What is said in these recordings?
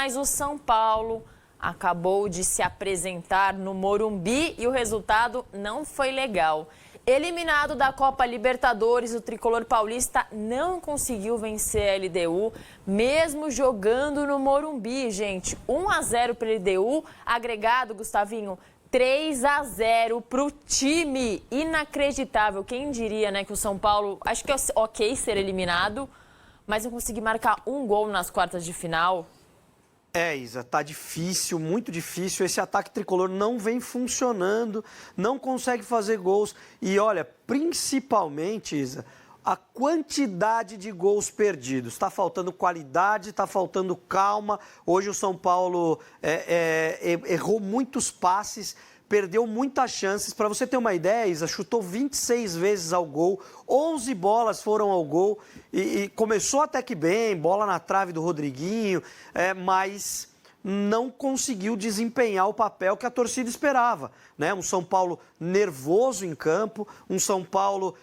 mas o São Paulo acabou de se apresentar no Morumbi e o resultado não foi legal. Eliminado da Copa Libertadores, o tricolor paulista não conseguiu vencer a LDU, mesmo jogando no Morumbi, gente. 1-0 para a LDU, agregado, Gustavinho, 3-0 para o time. Inacreditável. Quem diria, né, que o São Paulo, acho que é ok ser eliminado, mas não conseguir marcar um gol nas quartas de final. Isa, tá difícil, muito difícil. Esse ataque tricolor não vem funcionando, não consegue fazer gols. E olha, principalmente, Isa, a quantidade de gols perdidos. Está faltando qualidade, está faltando calma. Hoje o São Paulo errou muitos passes, perdeu muitas chances. Para você ter uma ideia, Isa, chutou 26 vezes ao gol, 11 bolas foram ao gol e começou até que bem, bola na trave do Rodriguinho, mas não conseguiu desempenhar o papel que a torcida esperava, né? Um São Paulo nervoso em campo, um São Paulo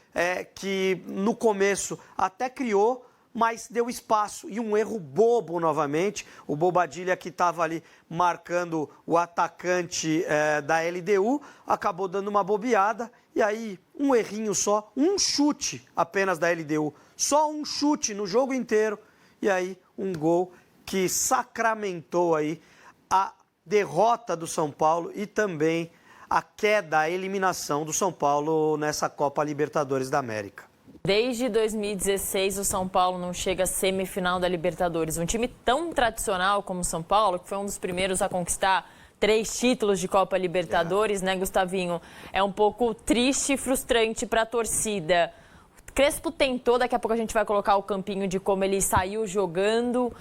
que no começo até criou, mas deu espaço e um erro bobo novamente. O Bobadilla, que estava ali marcando o atacante da LDU, acabou dando uma bobeada e aí um errinho só, um chute apenas da LDU, só um chute no jogo inteiro e aí um gol que sacramentou aí a derrota do São Paulo e também a queda, a eliminação do São Paulo nessa Copa Libertadores da América. Desde 2016, o São Paulo não chega à semifinal da Libertadores. Um time tão tradicional como o São Paulo, que foi um dos primeiros a conquistar 3 títulos de Copa Libertadores, né, Gustavinho? É um pouco triste e frustrante para a torcida. Crespo tentou, daqui a pouco a gente vai colocar o campinho de como ele saiu jogando,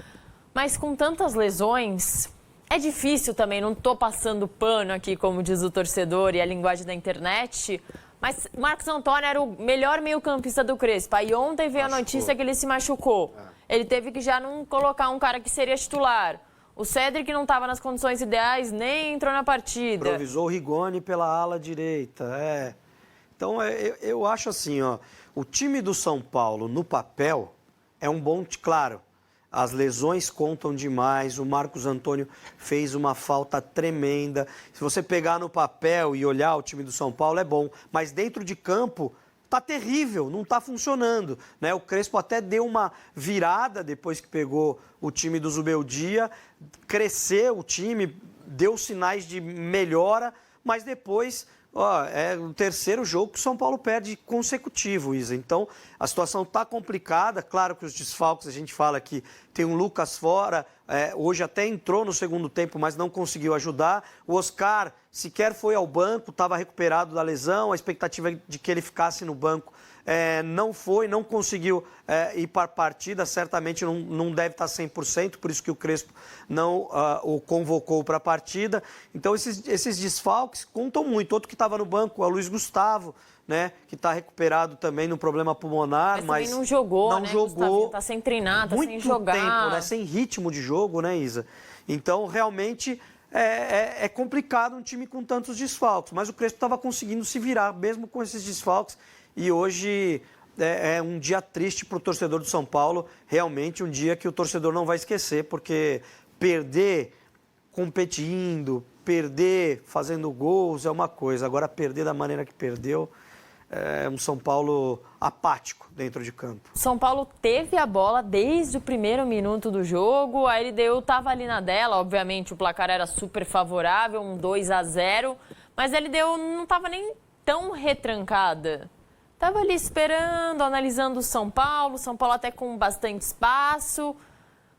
mas com tantas lesões, é difícil também, não estou passando pano aqui, como diz o torcedor e a linguagem da internet, mas Marcos Antônio era o melhor meio-campista do Crespo. Aí ontem veio a notícia que ele se machucou. Ele teve que já não colocar um cara que seria titular. O Cédric não estava nas condições ideais, nem entrou na partida. Improvisou o Rigoni pela ala direita. Então, eu acho assim, ó, o time do São Paulo, no papel, é um bom... Claro, as lesões contam demais, o Marcos Antônio fez uma falta tremenda. Se você pegar no papel e olhar o time do São Paulo, é bom. Mas dentro de campo, tá terrível, não tá funcionando, né? O Crespo até deu uma virada depois que pegou o time do Zubeldia, cresceu o time, deu sinais de melhora, mas depois... é o terceiro jogo que o São Paulo perde consecutivo, Isa. Então, a situação está complicada. Claro que os desfalques, a gente fala que tem um Lucas fora, hoje até entrou no segundo tempo, mas não conseguiu ajudar. O Oscar sequer foi ao banco, estava recuperado da lesão, a expectativa de que ele ficasse no banco não foi, não conseguiu ir para a partida, certamente não deve estar 100%, por isso que o Crespo não o convocou para a partida. Então, esses desfalques contam muito. Outro que estava no banco é o Luiz Gustavo, né, que está recuperado também no problema pulmonar. Mas também não jogou, não né, jogou. Está sem treinar, está sem jogar. Muito tempo, né, sem ritmo de jogo, né, Isa? Então, realmente... É complicado um time com tantos desfalques, mas o Crespo estava conseguindo se virar, mesmo com esses desfalques, e hoje é um dia triste para o torcedor do São Paulo, realmente um dia que o torcedor não vai esquecer, porque perder competindo, perder fazendo gols é uma coisa, agora perder da maneira que perdeu é um São Paulo apático dentro de campo. São Paulo teve a bola desde o primeiro minuto do jogo, a LDU estava ali na dela, obviamente o placar era super favorável, um 2-0, mas a LDU não estava nem tão retrancada. Estava ali esperando, analisando o São Paulo até com bastante espaço,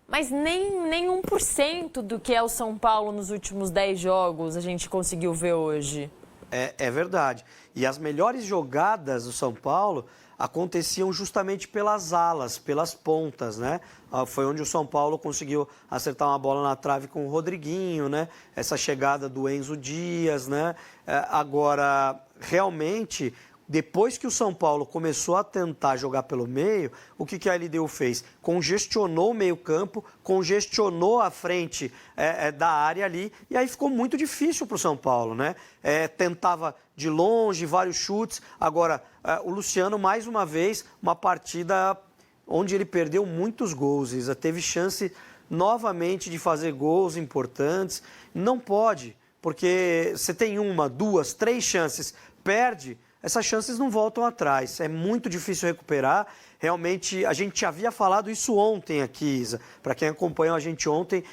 mas nem 1% do que é o São Paulo nos últimos 10 jogos a gente conseguiu ver hoje. É verdade. E as melhores jogadas do São Paulo aconteciam justamente pelas alas, pelas pontas, né? Foi onde o São Paulo conseguiu acertar uma bola na trave com o Rodriguinho, né? Essa chegada do Enzo Dias, né? Agora, realmente... Depois que o São Paulo começou a tentar jogar pelo meio, o que a LDU fez? Congestionou o meio-campo, congestionou a frente da área ali, e aí ficou muito difícil para o São Paulo, né? Tentava de longe, vários chutes. Agora, o Luciano, mais uma vez, uma partida onde ele perdeu muitos gols, Isa. Teve chance novamente de fazer gols importantes. Não pode, porque você tem uma, duas, três chances, perde, essas chances não voltam atrás. É muito difícil recuperar. Realmente, a gente havia falado isso ontem aqui, Isa. Para quem acompanhou a gente ontem,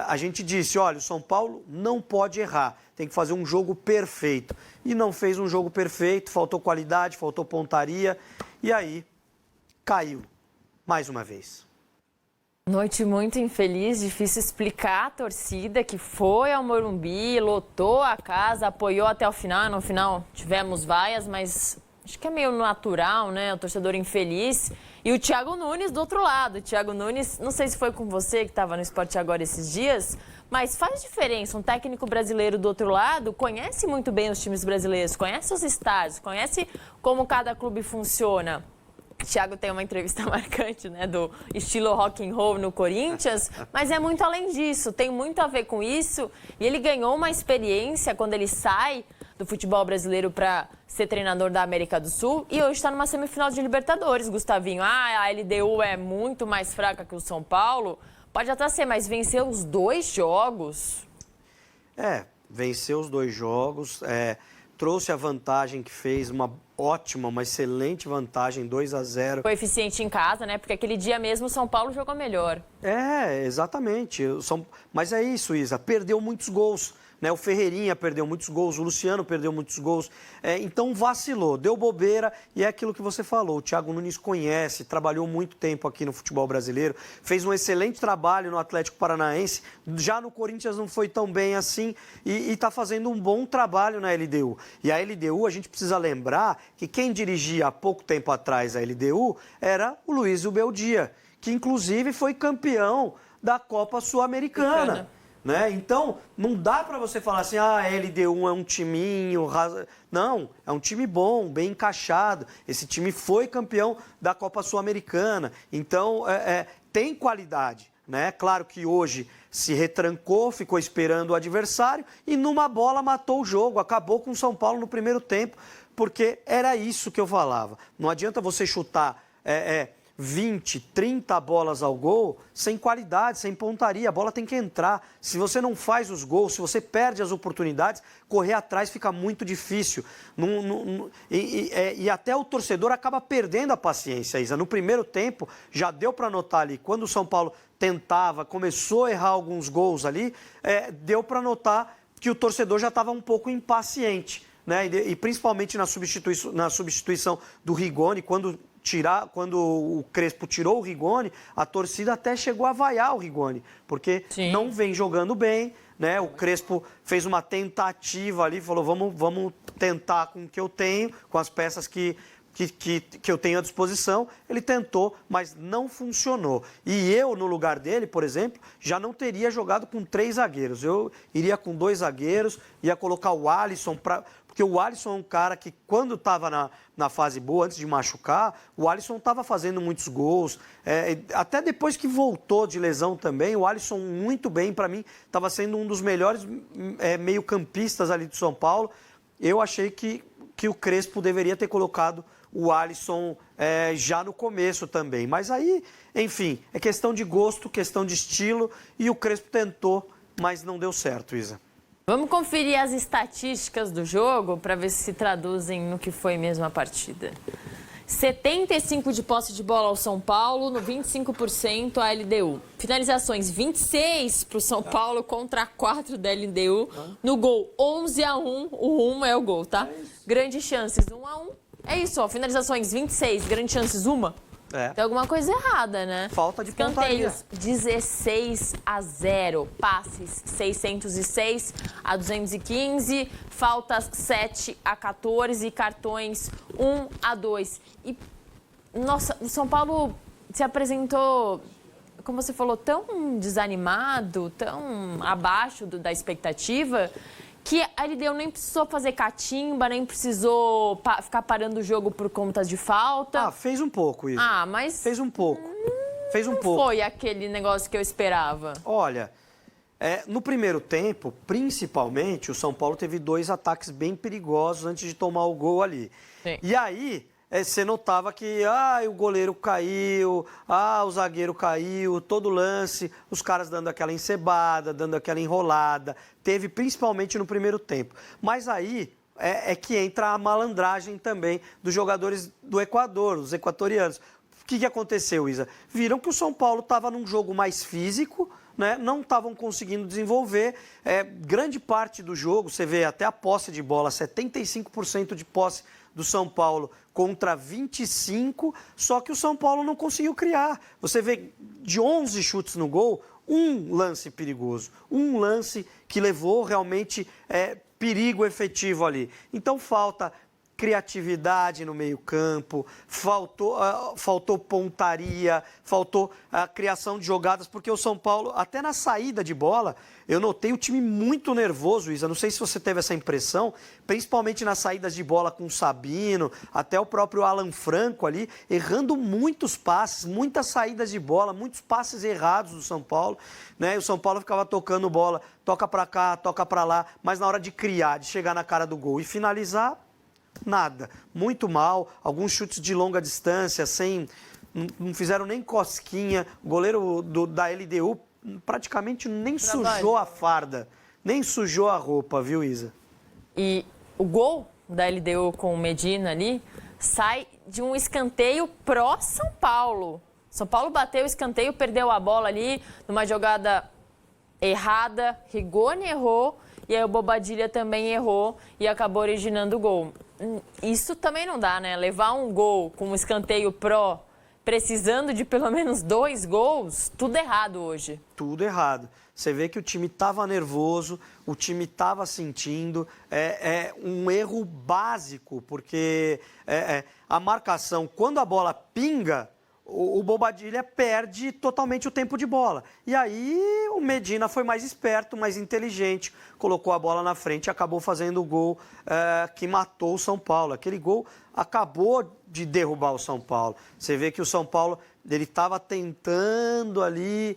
a gente disse, olha, o São Paulo não pode errar, tem que fazer um jogo perfeito. E não fez um jogo perfeito, faltou qualidade, faltou pontaria, e aí caiu mais uma vez. Noite muito infeliz, difícil explicar a torcida que foi ao Morumbi, lotou a casa, apoiou até o final. No final tivemos vaias, mas acho que é meio natural, né? O torcedor infeliz. E o Thiago Nunes do outro lado. O Thiago Nunes, não sei se foi com você que estava no Esporte Agora esses dias, mas faz diferença. Um técnico brasileiro do outro lado conhece muito bem os times brasileiros, conhece os estádios, conhece como cada clube funciona. Thiago tem uma entrevista marcante, né, do estilo rock and roll no Corinthians, mas é muito além disso, tem muito a ver com isso. E ele ganhou uma experiência quando ele sai do futebol brasileiro para ser treinador da América do Sul e hoje está numa semifinal de Libertadores, Gustavinho. A LDU é muito mais fraca que o São Paulo, pode até ser, mas venceu os 2 jogos. Venceu os 2 jogos, trouxe a vantagem que fez, uma excelente vantagem, 2-0. Foi eficiente em casa, né? Porque aquele dia mesmo o São Paulo jogou melhor. Exatamente. Mas é isso, Isa, perdeu muitos gols. Né? O Ferreirinha perdeu muitos gols, o Luciano perdeu muitos gols. Então vacilou, deu bobeira e é aquilo que você falou. O Thiago Nunes conhece, trabalhou muito tempo aqui no futebol brasileiro, fez um excelente trabalho no Atlético Paranaense. Já no Corinthians não foi tão bem assim e está fazendo um bom trabalho na LDU. E a LDU, a gente precisa lembrar que quem dirigia há pouco tempo atrás a LDU era o Luiz Ubeldia, que inclusive foi campeão da Copa Sul-Americana. Né? Então, não dá para você falar assim, a LDU é um timinho... Não, é um time bom, bem encaixado. Esse time foi campeão da Copa Sul-Americana. Então, tem qualidade. Né? Claro que hoje se retrancou, ficou esperando o adversário e numa bola matou o jogo, acabou com o São Paulo no primeiro tempo, porque era isso que eu falava. Não adianta você chutar 20, 30 bolas ao gol sem qualidade, sem pontaria. A bola tem que entrar. Se você não faz os gols, se você perde as oportunidades, correr atrás fica muito difícil. E até o torcedor acaba perdendo a paciência, Isa. No primeiro tempo, já deu para notar ali, quando o São Paulo tentava, começou a errar alguns gols ali, deu para notar que o torcedor já estava um pouco impaciente. Né? E principalmente na substituição do Rigoni, quando o Crespo tirou o Rigoni, a torcida até chegou a vaiar o Rigoni, porque não vem jogando bem, né? O Crespo fez uma tentativa ali, falou, vamos tentar com o que eu tenho, com as peças que eu tenho à disposição. Ele tentou, mas não funcionou. E eu, no lugar dele, por exemplo, já não teria jogado com 3 zagueiros. Eu iria com 2 zagueiros, ia colocar o Alisson porque o Alisson é um cara que, quando estava na fase boa, antes de machucar, o Alisson estava fazendo muitos gols. Até depois que voltou de lesão também, o Alisson muito bem, para mim, estava sendo um dos melhores meio-campistas ali do São Paulo. Eu achei que o Crespo deveria ter colocado o Alisson já no começo também. Mas aí, enfim, é questão de gosto, questão de estilo, e o Crespo tentou, mas não deu certo, Isa. Vamos conferir as estatísticas do jogo para ver se traduzem no que foi mesmo a partida. 75% de posse de bola ao São Paulo, no 25% a LDU. Finalizações 26 para o São Paulo contra 4 da LDU. No gol 11-1, o 1 é o gol, tá? Grandes chances 1-1. É isso, ó, finalizações 26, grandes chances 1. Tem alguma coisa errada, né? Falta de pontaria. 16-0, passes 606 a 215, faltas 7-14, cartões 1-2. E, nossa, o São Paulo se apresentou, como você falou, tão desanimado, tão abaixo da expectativa, que a LDU nem precisou fazer catimba, nem precisou ficar parando o jogo por conta de falta. Fez um pouco isso. Mas... Fez um pouco. Não foi aquele negócio que eu esperava. Olha, no primeiro tempo, principalmente, o São Paulo teve 2 ataques bem perigosos antes de tomar o gol ali. Sim. E aí, você notava que o goleiro caiu, o zagueiro caiu, todo lance, os caras dando aquela encebada, dando aquela enrolada. Teve principalmente no primeiro tempo. Mas aí é que entra a malandragem também dos jogadores do Equador, os equatorianos. O que aconteceu, Isa? Viram que o São Paulo estava num jogo mais físico, né? Não estavam conseguindo desenvolver. Grande parte do jogo, você vê até a posse de bola, 75% de posse do São Paulo contra 25%, só que o São Paulo não conseguiu criar. Você vê de 11 chutes no gol, um lance perigoso, um lance que levou realmente perigo efetivo ali. Então falta criatividade no meio-campo, faltou pontaria, faltou a criação de jogadas, porque o São Paulo, até na saída de bola, eu notei o time muito nervoso, Isa. Não sei se você teve essa impressão, principalmente nas saídas de bola com o Sabino, até o próprio Alan Franco ali, errando muitos passes, muitas saídas de bola, muitos passes errados do São Paulo, né? E o São Paulo ficava tocando bola, toca pra cá, toca pra lá, mas na hora de criar, de chegar na cara do gol e finalizar, nada, muito mal, alguns chutes de longa distância, não fizeram nem cosquinha, o goleiro da LDU praticamente nem sujou a farda, nem sujou a roupa, viu, Isa? E o gol da LDU com o Medina ali sai de um escanteio pró-São Paulo. São Paulo bateu o escanteio, perdeu a bola ali numa jogada errada, Rigoni errou, e aí o Bobadilla também errou e acabou originando o gol. Isso também não dá, né? Levar um gol com um escanteio pró, precisando de pelo menos 2 gols, tudo errado hoje. Tudo errado. Você vê que o time estava nervoso, o time estava sentindo. É um erro básico, porque a marcação, quando a bola pinga, o Bobadilla perde totalmente o tempo de bola. E aí o Medina foi mais esperto, mais inteligente, colocou a bola na frente e acabou fazendo o gol que matou o São Paulo. Aquele gol acabou de derrubar o São Paulo. Você vê que o São Paulo ele estava tentando ali,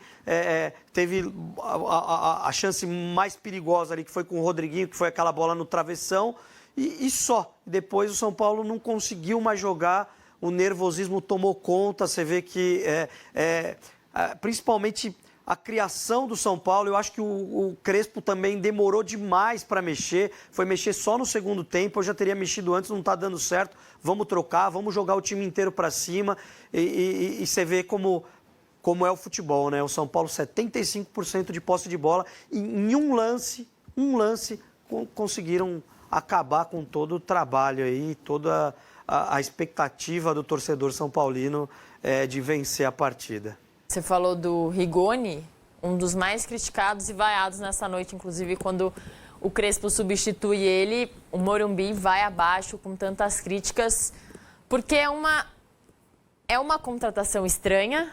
teve a chance mais perigosa ali, que foi com o Rodriguinho, que foi aquela bola no travessão, e só. Depois o São Paulo não conseguiu mais jogar. O nervosismo tomou conta, você vê que, principalmente a criação do São Paulo, eu acho que o Crespo também demorou demais para mexer, foi mexer só no segundo tempo, eu já teria mexido antes, não está dando certo, vamos trocar, vamos jogar o time inteiro para cima, e você vê como é o futebol, né? O São Paulo 75% de posse de bola, e em um lance, conseguiram acabar com todo o trabalho aí, toda a expectativa do torcedor são paulino de vencer a partida. Você falou do Rigoni, um dos mais criticados e vaiados nessa noite, inclusive quando o Crespo substitui ele, o Morumbi vai abaixo com tantas críticas, porque é uma contratação estranha.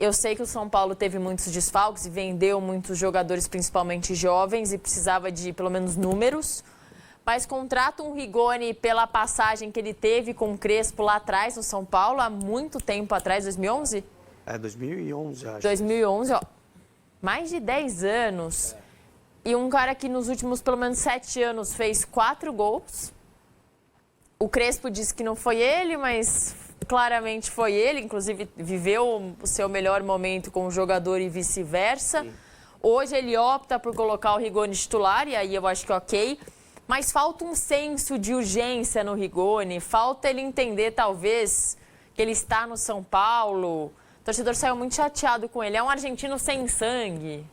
Eu sei que o São Paulo teve muitos desfalques e vendeu muitos jogadores, principalmente jovens, e precisava de pelo menos números. Mas contrata um Rigoni pela passagem que ele teve com o Crespo lá atrás no São Paulo, há muito tempo atrás, 2011? 2011, acho. 2011, ó. Mais de 10 anos. E um cara que nos últimos pelo menos 7 anos fez 4 gols. O Crespo disse que não foi ele, mas claramente foi ele. Inclusive viveu o seu melhor momento com o jogador e vice-versa. Hoje ele opta por colocar o Rigoni titular, e aí eu acho que ok. Mas falta um senso de urgência no Rigoni, falta ele entender, talvez, que ele está no São Paulo. O torcedor saiu muito chateado com ele. É um argentino sem sangue.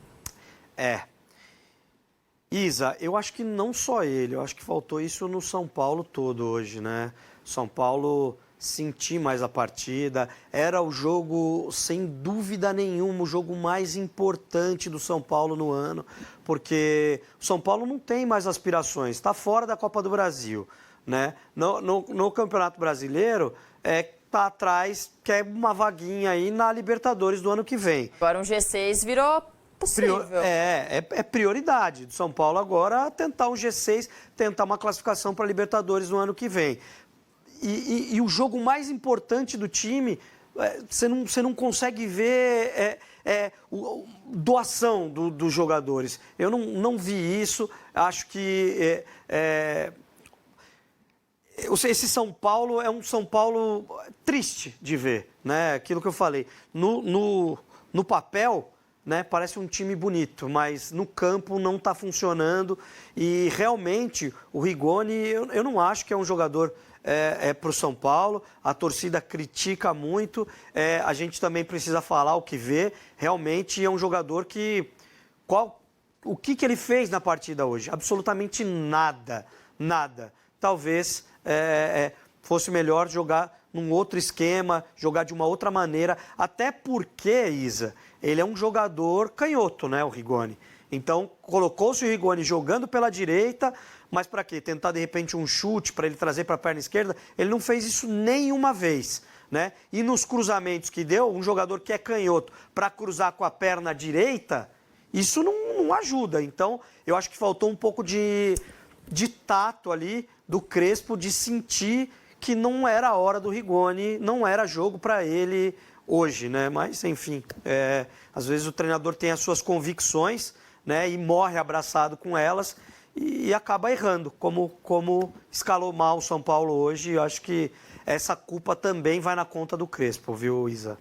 Isa, eu acho que não só ele, eu acho que faltou isso no São Paulo todo hoje, né? São Paulo sentir mais a partida, era o jogo, sem dúvida nenhuma, o jogo mais importante do São Paulo no ano, porque o São Paulo não tem mais aspirações, está fora da Copa do Brasil, né? No Campeonato Brasileiro, está atrás, quer uma vaguinha aí na Libertadores do ano que vem. Agora um G6 virou possível. É prioridade do São Paulo agora tentar um G6, tentar uma classificação para a Libertadores no ano que vem. E o jogo mais importante do time, você não consegue ver doação dos jogadores. Eu não vi isso. Acho que esse São Paulo é um São Paulo triste de ver, né? Aquilo que eu falei. No papel, né, parece um time bonito, mas no campo não está funcionando. E realmente o Rigoni, eu não acho que é um jogador para o São Paulo. A torcida critica muito. A gente também precisa falar o que vê. Realmente é um jogador que... O que ele fez na partida hoje? Absolutamente nada. Nada. Talvez fosse melhor jogar num outro esquema, jogar de uma outra maneira. Até porque, Isa, ele é um jogador canhoto, né, o Rigoni. Então, colocou-se o Rigoni jogando pela direita, mas para quê? Tentar, de repente, um chute para ele trazer para a perna esquerda? Ele não fez isso nenhuma vez, né? E nos cruzamentos que deu, um jogador que é canhoto para cruzar com a perna direita, isso não ajuda. Então, eu acho que faltou um pouco de tato ali do Crespo, de sentir que não era a hora do Rigoni, não era jogo para ele hoje, né? Mas, enfim, às vezes o treinador tem as suas convicções, né? E morre abraçado com elas e acaba errando, como escalou mal o São Paulo hoje. Eu acho que essa culpa também vai na conta do Crespo, viu, Isa?